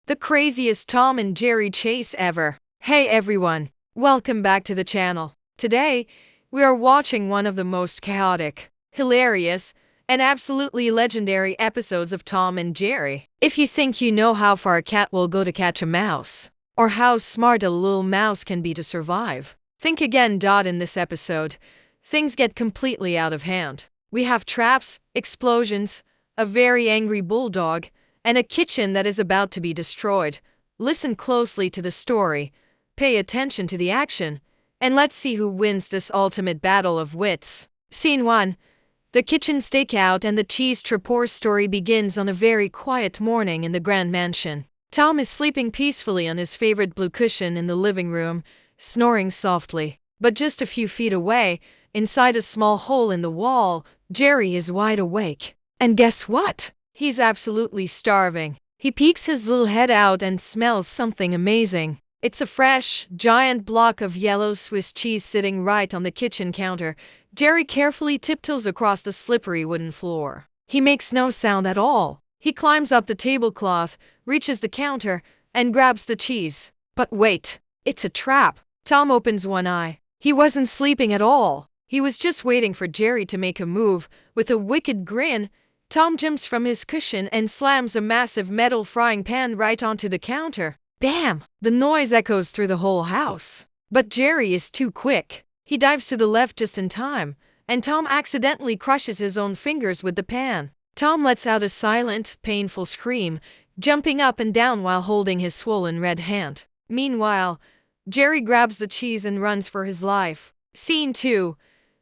the craziest Tom and Jerry chase ever. Hey everyone, welcome back to the channel. Today, we are watching one of the most chaotic, hilarious, and absolutely legendary episodes of Tom and Jerry. If you think you know how far a cat will go to catch a mouse, or how smart a little mouse can be to survive, think again. In this episode, things get completely out of hand. We have traps, explosions, a very angry bulldog, and a kitchen that is about to be destroyed. Listen closely to the story, pay attention to the action, and let's see who wins this ultimate battle of wits. Scene 1. The kitchen stakeout and the cheese trapdoor story begins on a very quiet morning in the grand mansion. Tom is sleeping peacefully on his favorite blue cushion in the living room, snoring softly. But just a few feet away, inside a small hole in the wall, Jerry is wide awake. And guess what? He's absolutely starving. He peeks his little head out and smells something amazing. It's a fresh, giant block of yellow Swiss cheese sitting right on the kitchen counter. Jerry carefully tiptoes across the slippery wooden floor. He makes no sound at all. He climbs up the tablecloth, reaches the counter, and grabs the cheese. But wait, it's a trap. Tom opens one eye. He wasn't sleeping at all. He was just waiting for Jerry to make a move. With a wicked grin, Tom jumps from his cushion and slams a massive metal frying pan right onto the counter. Bam! The noise echoes through the whole house. But Jerry is too quick. He dives to the left just in time, and Tom accidentally crushes his own fingers with the pan. Tom lets out a silent, painful scream, jumping up and down while holding his swollen red hand. Meanwhile, Jerry grabs the cheese and runs for his life. Scene 2.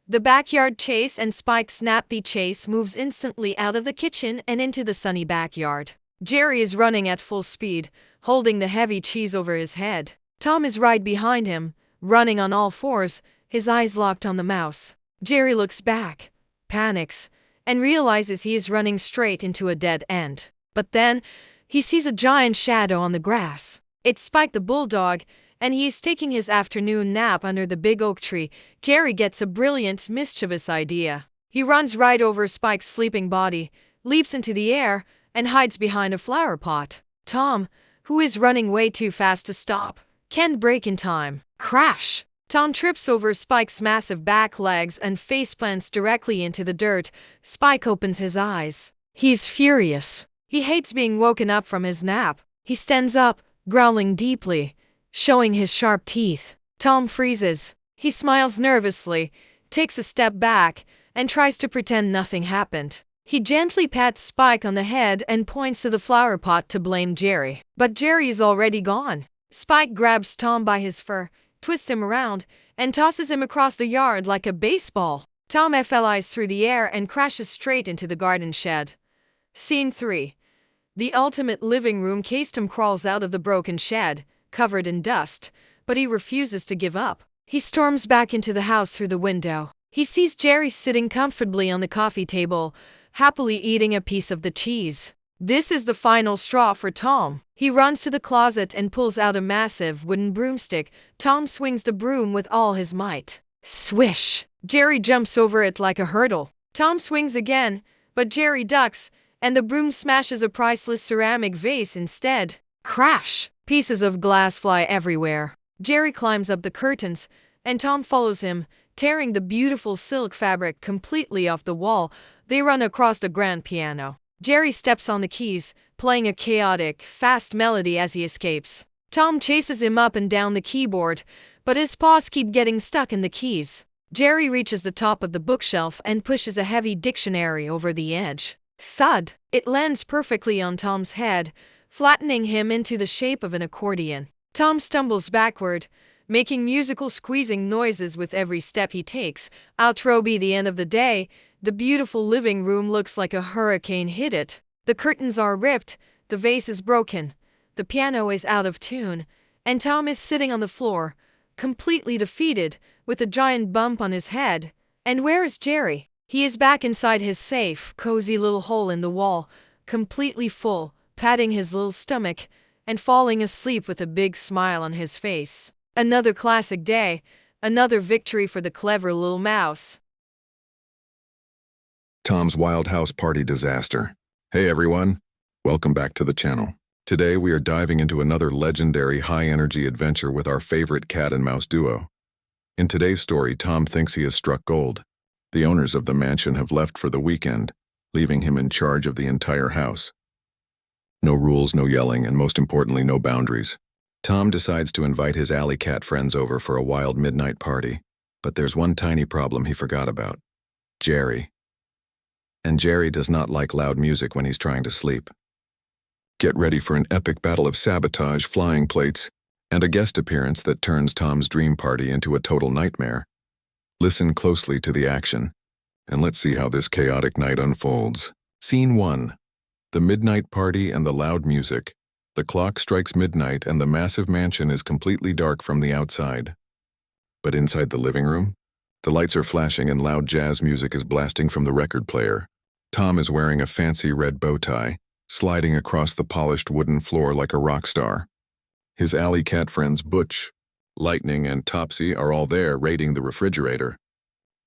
The backyard chase and Spike snap. The chase moves instantly out of the kitchen and into the sunny backyard. Jerry is running at full speed, holding the heavy cheese over his head. Tom is right behind him, running on all fours, his eyes locked on the mouse. Jerry looks back, panics, and realizes he is running straight into a dead end. But then, he sees a giant shadow on the grass. It's Spike the bulldog, and he is taking his afternoon nap under the big oak tree. Jerry gets a brilliant, mischievous idea. He runs right over Spike's sleeping body, leaps into the air, and hides behind a flower pot. Tom, who is running way too fast to stop, can't brake in time. Crash! Tom trips over Spike's massive back legs and faceplants directly into the dirt. Spike opens his eyes. He's furious. He hates being woken up from his nap. He stands up, growling deeply, showing his sharp teeth. Tom freezes. He smiles nervously, takes a step back, and tries to pretend nothing happened. He gently pats Spike on the head and points to the flower pot to blame Jerry. But Jerry is already gone. Spike grabs Tom by his fur, twists him around, and tosses him across the yard like a baseball. Tom flies through the air and crashes straight into the garden shed. Scene 3. The ultimate living room case. Tom crawls out of the broken shed, covered in dust, but he refuses to give up. He storms back into the house through the window. He sees Jerry sitting comfortably on the coffee table, happily eating a piece of the cheese. This is the final straw for Tom. He runs to the closet and pulls out a massive wooden broomstick. Tom swings the broom with all his might. Swish! Jerry jumps over it like a hurdle. Tom swings again, but Jerry ducks, and the broom smashes a priceless ceramic vase instead. Crash! Pieces of glass fly everywhere. Jerry climbs up the curtains, and Tom follows him, tearing the beautiful silk fabric completely off the wall. They run across the grand piano. Jerry steps on the keys, playing a chaotic, fast melody as he escapes. Tom chases him up and down the keyboard, but his paws keep getting stuck in the keys. Jerry reaches the top of the bookshelf and pushes a heavy dictionary over the edge. Thud! It lands perfectly on Tom's head, flattening him into the shape of an accordion. Tom stumbles backward, making musical squeezing noises with every step he takes. Outro. By the end of the day, the beautiful living room looks like a hurricane hit it. The curtains are ripped, the vase is broken, the piano is out of tune, and Tom is sitting on the floor, completely defeated, with a giant bump on his head. And where is Jerry? He is back inside his safe, cozy little hole in the wall, completely full, patting his little stomach, and falling asleep with a big smile on his face. Another classic day, another victory for the clever little mouse. Tom's Wild House Party Disaster. Hey everyone, welcome back to the channel. Today we are diving into another legendary high-energy adventure with our favorite cat and mouse duo. In today's story, Tom thinks he has struck gold. The owners of the mansion have left for the weekend, leaving him in charge of the entire house. No rules, no yelling, and most importantly, no boundaries. Tom decides to invite his alley cat friends over for a wild midnight party. But there's one tiny problem he forgot about. Jerry. And Jerry does not like loud music when he's trying to sleep. Get ready for an epic battle of sabotage, flying plates, and a guest appearance that turns Tom's dream party into a total nightmare. Listen closely to the action, and let's see how this chaotic night unfolds. Scene 1. The midnight party and the loud music. The clock strikes midnight and the massive mansion is completely dark from the outside. But inside the living room, the lights are flashing and loud jazz music is blasting from the record player. Tom is wearing a fancy red bow tie, sliding across the polished wooden floor like a rock star. His alley cat friends Butch, Lightning, and Topsy are all there raiding the refrigerator,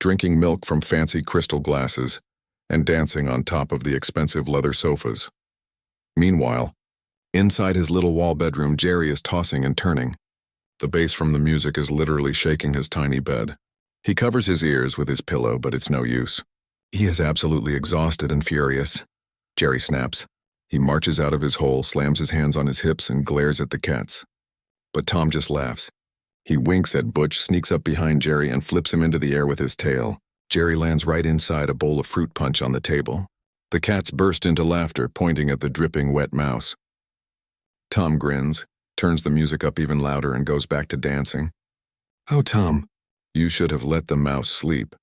drinking milk from fancy crystal glasses, and dancing on top of the expensive leather sofas. Meanwhile, inside his little wall bedroom, Jerry is tossing and turning. The bass from the music is literally shaking his tiny bed. He covers his ears with his pillow, but it's no use. He is absolutely exhausted and furious. Jerry snaps. He marches out of his hole, slams his hands on his hips, and glares at the cats. But Tom just laughs. He winks at Butch, sneaks up behind Jerry, and flips him into the air with his tail. Jerry lands right inside a bowl of fruit punch on the table. The cats burst into laughter, pointing at the dripping wet mouse. Tom grins, turns the music up even louder, and goes back to dancing. Oh, Tom, you should have let the mouse sleep.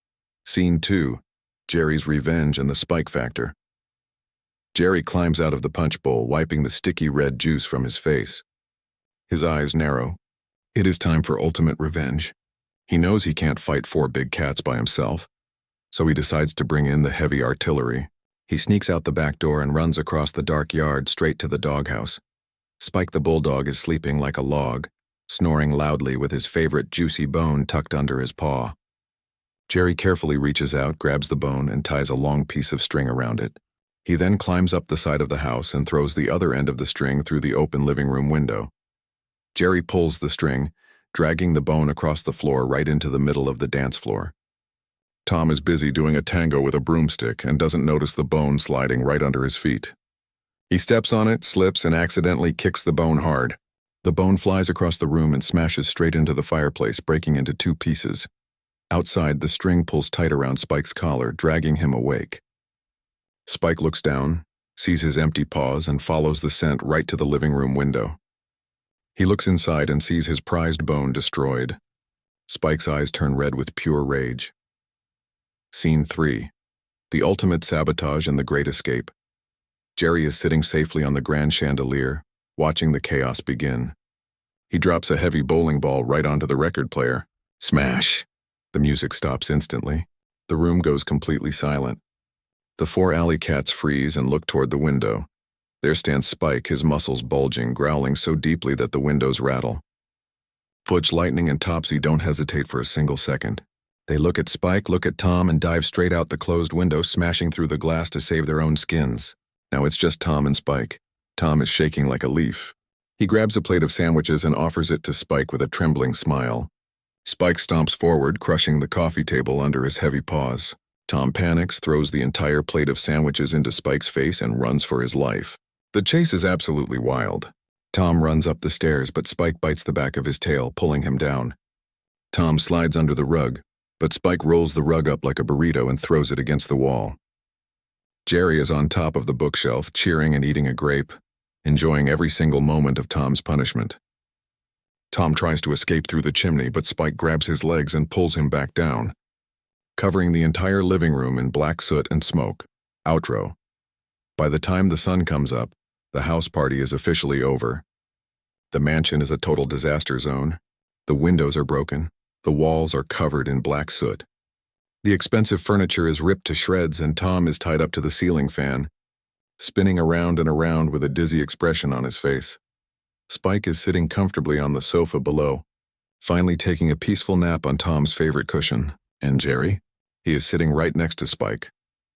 Scene 2. Jerry's revenge and the spike factor. Jerry climbs out of the punch bowl, wiping the sticky red juice from his face. His eyes narrow. It is time for ultimate revenge. He knows he can't fight 4 big cats by himself, so he decides to bring in the heavy artillery. He sneaks out the back door and runs across the dark yard straight to the doghouse. Spike the bulldog is sleeping like a log, snoring loudly with his favorite juicy bone tucked under his paw. Jerry carefully reaches out, grabs the bone, and ties a long piece of string around it. He then climbs up the side of the house and throws the other end of the string through the open living room window. Jerry pulls the string, dragging the bone across the floor right into the middle of the dance floor. Tom is busy doing a tango with a broomstick and doesn't notice the bone sliding right under his feet. He steps on it, slips, and accidentally kicks the bone hard. The bone flies across the room and smashes straight into the fireplace, breaking into 2 pieces. Outside, the string pulls tight around Spike's collar, dragging him awake. Spike looks down, sees his empty paws, and follows the scent right to the living room window. He looks inside and sees his prized bone destroyed. Spike's eyes turn red with pure rage. Scene 3. The ultimate sabotage and the great escape. Jerry is sitting safely on the grand chandelier, watching the chaos begin. He drops a heavy bowling ball right onto the record player. Smash! The music stops instantly. The room goes completely silent. The 4 alley cats freeze and look toward the window. There stands Spike, his muscles bulging, growling so deeply that the windows rattle. Butch, Lightning, and Topsy don't hesitate for a single second. They look at Spike, look at Tom, and dive straight out the closed window, smashing through the glass to save their own skins. Now it's just Tom and Spike. Tom is shaking like a leaf. He grabs a plate of sandwiches and offers it to Spike with a trembling smile. Spike stomps forward, crushing the coffee table under his heavy paws. Tom panics, throws the entire plate of sandwiches into Spike's face, and runs for his life. The chase is absolutely wild. Tom runs up the stairs, but Spike bites the back of his tail, pulling him down. Tom slides under the rug, but Spike rolls the rug up like a burrito and throws it against the wall. Jerry is on top of the bookshelf, cheering and eating a grape, enjoying every single moment of Tom's punishment. Tom tries to escape through the chimney, but Spike grabs his legs and pulls him back down, covering the entire living room in black soot and smoke. Outro. By the time the sun comes up, the house party is officially over. The mansion is a total disaster zone. The windows are broken. The walls are covered in black soot. The expensive furniture is ripped to shreds, and Tom is tied up to the ceiling fan, spinning around and around with a dizzy expression on his face. Spike is sitting comfortably on the sofa below, finally taking a peaceful nap on Tom's favorite cushion. And Jerry? He is sitting right next to Spike,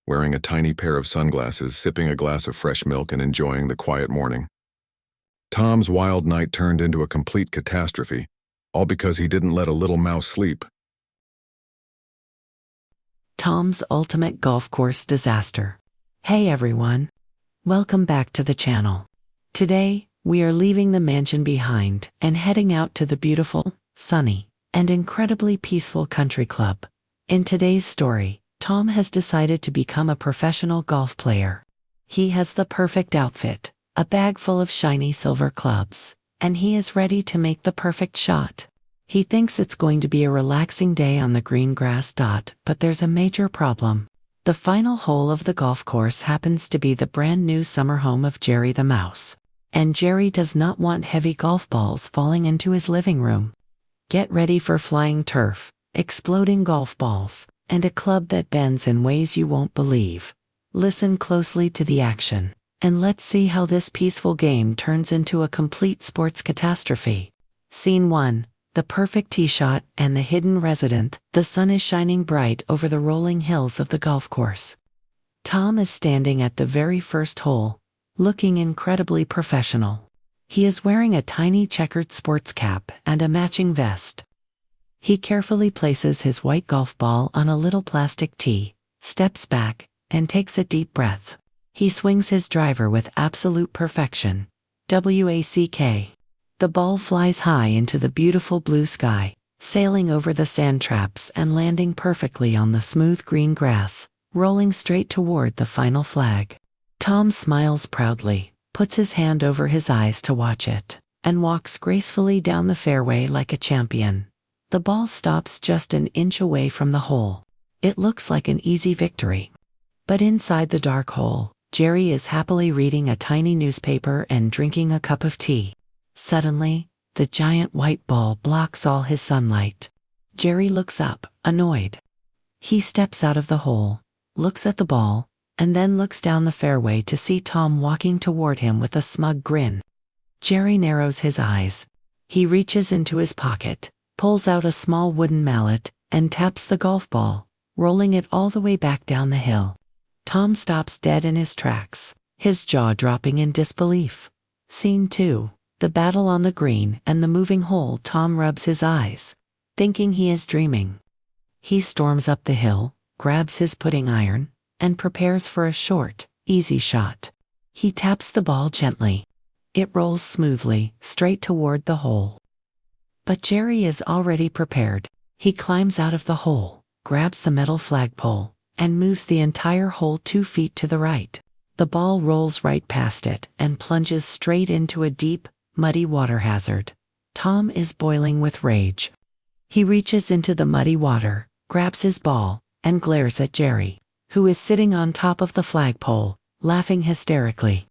wearing a tiny pair of sunglasses, sipping a glass of fresh milk and enjoying the quiet morning. Tom's wild night turned into a complete catastrophe, all because he didn't let a little mouse sleep. Tom's ultimate golf course disaster. Hey everyone! Welcome back to the channel. Today, we are leaving the mansion behind and heading out to the beautiful, sunny, and incredibly peaceful country club. In today's story, Tom has decided to become a professional golf player. He has the perfect outfit, a bag full of shiny silver clubs, and he is ready to make the perfect shot. He thinks it's going to be a relaxing day on the green grass. But there's a major problem. The final hole of the golf course happens to be the brand new summer home of Jerry the Mouse. And Jerry does not want heavy golf balls falling into his living room. Get ready for flying turf, exploding golf balls, and a club that bends in ways you won't believe. Listen closely to the action, and let's see how this peaceful game turns into a complete sports catastrophe. Scene 1. The perfect tee shot and the hidden resident. The sun is shining bright over the rolling hills of the golf course. Tom is standing at the very first hole, looking incredibly professional. He is wearing a tiny checkered sports cap and a matching vest. He carefully places his white golf ball on a little plastic tee, steps back, and takes a deep breath. He swings his driver with absolute perfection. WACK. The ball flies high into the beautiful blue sky, sailing over the sand traps and landing perfectly on the smooth green grass, rolling straight toward the final flag. Tom smiles proudly, puts his hand over his eyes to watch it, and walks gracefully down the fairway like a champion. The ball stops just an inch away from the hole. It looks like an easy victory. But inside the dark hole, Jerry is happily reading a tiny newspaper and drinking a cup of tea. Suddenly, the giant white ball blocks all his sunlight. Jerry looks up, annoyed. He steps out of the hole, looks at the ball, and then looks down the fairway to see Tom walking toward him with a smug grin. Jerry narrows his eyes. He reaches into his pocket, pulls out a small wooden mallet, and taps the golf ball, rolling it all the way back down the hill. Tom stops dead in his tracks, his jaw dropping in disbelief. Scene 2. The battle on the green and the moving hole. Tom rubs his eyes, thinking he is dreaming. He storms up the hill, grabs his putting iron, and prepares for a short, easy shot. He taps the ball gently. It rolls smoothly, straight toward the hole. But Jerry is already prepared. He climbs out of the hole, grabs the metal flagpole, and moves the entire hole 2 feet to the right. The ball rolls right past it and plunges straight into a deep, muddy water hazard. Tom is boiling with rage. He reaches into the muddy water, grabs his ball, and glares at Jerry, who is sitting on top of the flagpole, laughing hysterically.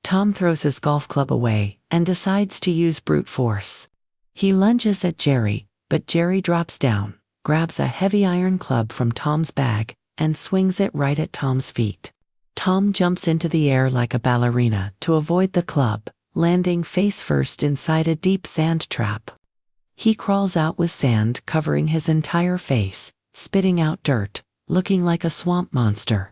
Tom throws his golf club away and decides to use brute force. He lunges at Jerry, but Jerry drops down, grabs a heavy iron club from Tom's bag, and swings it right at Tom's feet. Tom jumps into the air like a ballerina to avoid the club, landing face first inside a deep sand trap. He crawls out with sand covering his entire face, spitting out dirt, looking like a swamp monster.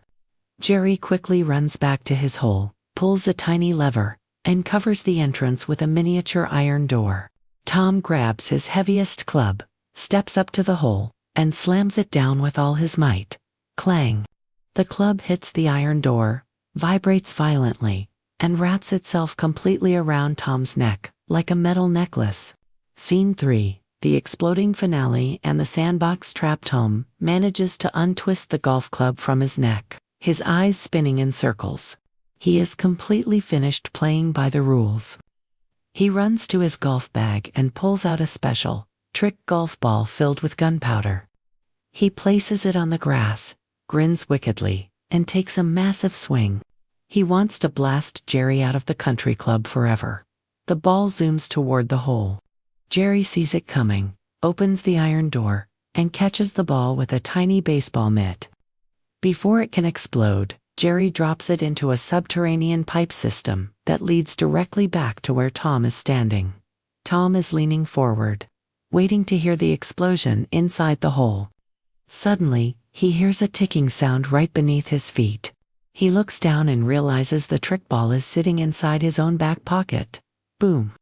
Jerry quickly runs back to his hole, pulls a tiny lever, and covers the entrance with a miniature iron door. Tom grabs his heaviest club, steps up to the hole, and slams it down with all his might. Clang! The club hits the iron door, vibrates violently, and wraps itself completely around Tom's neck, like a metal necklace. Scene 3. The exploding finale and the sandbox trap. Tom manages to untwist the golf club from his neck, his eyes spinning in circles. He is completely finished playing by the rules. He runs to his golf bag and pulls out a special, trick golf ball filled with gunpowder. He places it on the grass, grins wickedly, and takes a massive swing. He wants to blast Jerry out of the country club forever. The ball zooms toward the hole. Jerry sees it coming, opens the iron door, and catches the ball with a tiny baseball mitt. Before it can explode, Jerry drops it into a subterranean pipe system that leads directly back to where Tom is standing. Tom is leaning forward, waiting to hear the explosion inside the hole. Suddenly, he hears a ticking sound right beneath his feet. He looks down and realizes the trick ball is sitting inside his own back pocket. Boom!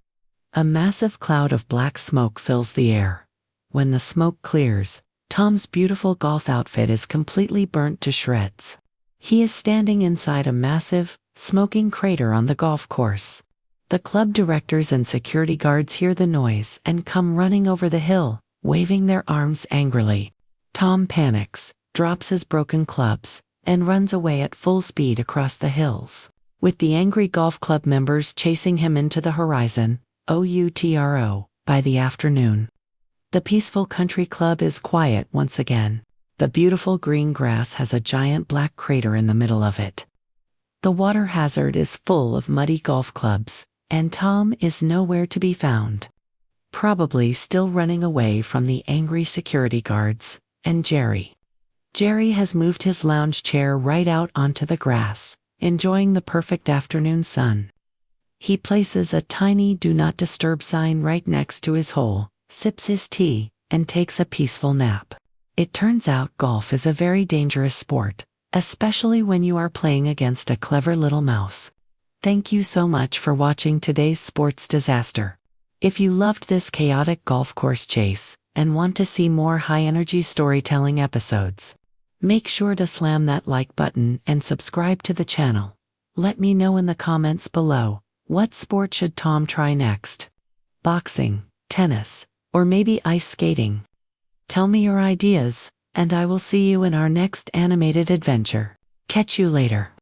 A massive cloud of black smoke fills the air. When the smoke clears, Tom's beautiful golf outfit is completely burnt to shreds. He is standing inside a massive, smoking crater on the golf course. The club directors and security guards hear the noise and come running over the hill, waving their arms angrily. Tom panics, drops his broken clubs, and runs away at full speed across the hills, with the angry golf club members chasing him into the horizon, by the afternoon. The peaceful country club is quiet once again. The beautiful green grass has a giant black crater in the middle of it. The water hazard is full of muddy golf clubs, and Tom is nowhere to be found. Probably still running away from the angry security guards, and Jerry. Jerry has moved his lounge chair right out onto the grass, enjoying the perfect afternoon sun. He places a tiny "Do Not Disturb" sign right next to his hole, sips his tea, and takes a peaceful nap. It turns out golf is a very dangerous sport, especially when you are playing against a clever little mouse. Thank you so much for watching today's sports disaster. If you loved this chaotic golf course chase and want to see more high-energy storytelling episodes, make sure to slam that like button and subscribe to the channel. Let me know in the comments below, what sport should Tom try next? Boxing, tennis, or maybe ice skating? Tell me your ideas, and I will see you in our next animated adventure. Catch you later.